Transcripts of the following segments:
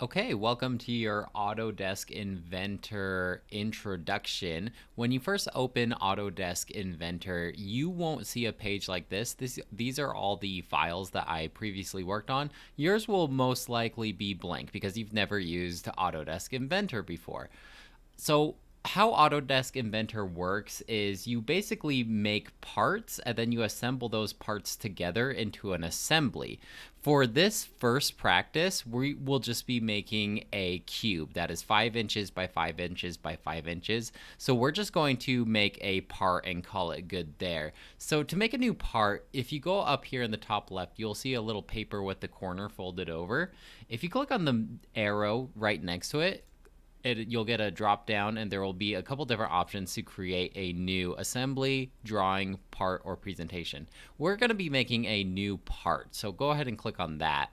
Okay, welcome to your Autodesk Inventor Introduction. When you first open Autodesk Inventor, you won't see a page like this. These are all the files that I previously worked on. Yours will most likely be blank because you've never used Autodesk Inventor before. So how Autodesk Inventor works is you basically make parts and then you assemble those parts together into an assembly. For this first practice, we will just be making a cube that is 5 inches by 5 inches by 5 inches. So we're just going to make a part and call it good there. So to make a new part, if you go up here in the top left, you'll see a little paper with the corner folded over. If you click on the arrow right next to it, you'll get a drop down and there will be a couple different options to create a new assembly, drawing, part, or presentation. We're going to be making a new part, so go ahead and click on that.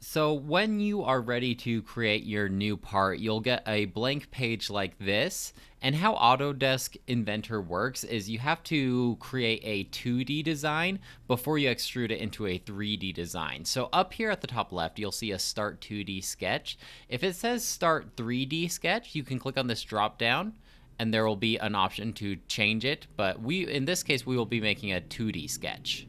So when you are ready to create your new part, you'll get a blank page like this. And how Autodesk Inventor works is you have to create a 2D design before you extrude it into a 3D design. So up here at the top left, you'll see a Start 2D Sketch. If it says Start 3D Sketch, you can click on this drop down and there will be an option to change it. But in this case, we will be making a 2D sketch.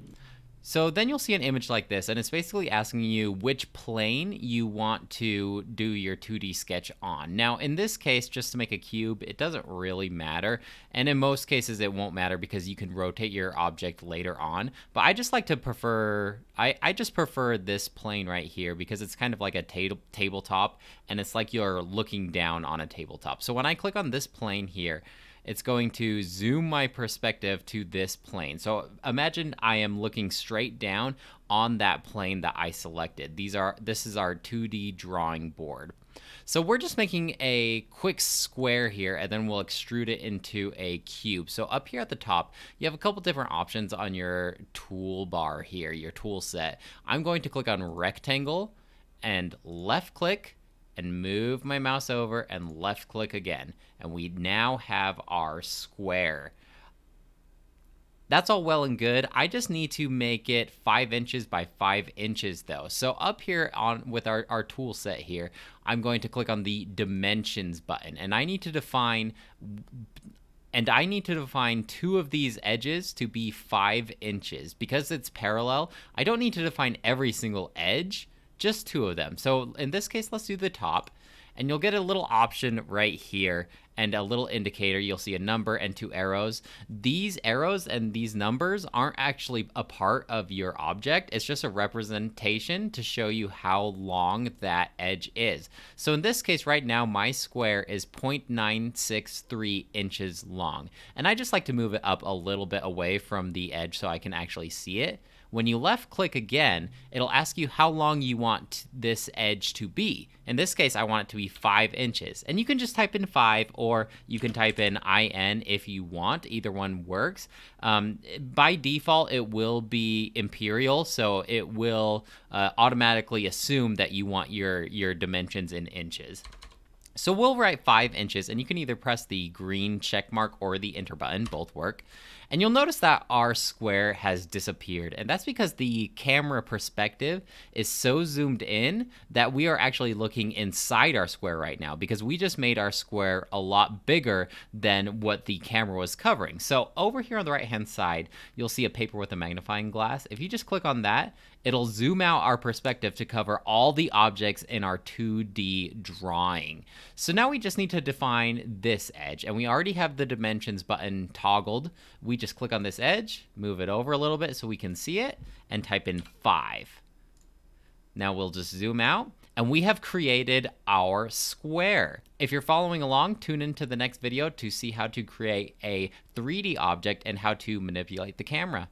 So then you'll see an image like this, and it's basically asking you which plane you want to do your 2D sketch on. Now, in this case, just to make a cube, it doesn't really matter. And in most cases, it won't matter because you can rotate your object later on. But I just like to prefer, I just prefer this plane right here because it's kind of like a tabletop, and it's like you're looking down on a tabletop. So when I click on this plane here, it's going to zoom my perspective to this plane. So imagine I am looking straight down on that plane that I selected. This is our 2D drawing board. So we're just making a quick square here, and then we'll extrude it into a cube. So up here at the top, you have a couple different options on your toolbar here, your tool set. I'm going to click on rectangle and left click, and move my mouse over and left click again. And we now have our square. That's all well and good. I just need to make it 5 inches by 5 inches though. So up here with our tool set here, I'm going to click on the dimensions button, and I need to define two of these edges to be 5 inches. Because it's parallel, I don't need to define every single edge, just 2 of them. So in this case, let's do the top, and you'll get a little option right here and a little indicator. You'll see a number and 2 arrows. These arrows and these numbers aren't actually a part of your object. It's just a representation to show you how long that edge is. So in this case right now, my square is 0.963 inches long. And I just like to move it up a little bit away from the edge so I can actually see it. When you left click again, it'll ask you how long you want this edge to be. In this case, I want it to be 5 inches. And you can just type in 5, or you can type in IN if you want. Either one works. By default, it will be imperial, so it will automatically assume that you want your dimensions in inches. So we'll write 5 inches, and you can either press the green check mark or the enter button, both work. And you'll notice that our square has disappeared, and that's because the camera perspective is so zoomed in that we are actually looking inside our square right now, because we just made our square a lot bigger than what the camera was covering. So over here on the right hand side, you'll see a paper with a magnifying glass. If you just click on that, it'll zoom out our perspective to cover all the objects in our 2D drawing. So now we just need to define this edge, and we already have the dimensions button toggled. We just click on this edge, move it over a little bit so we can see it, and type in 5. Now we'll just zoom out, and we have created our square. If you're following along, tune into the next video to see how to create a 3D object and how to manipulate the camera.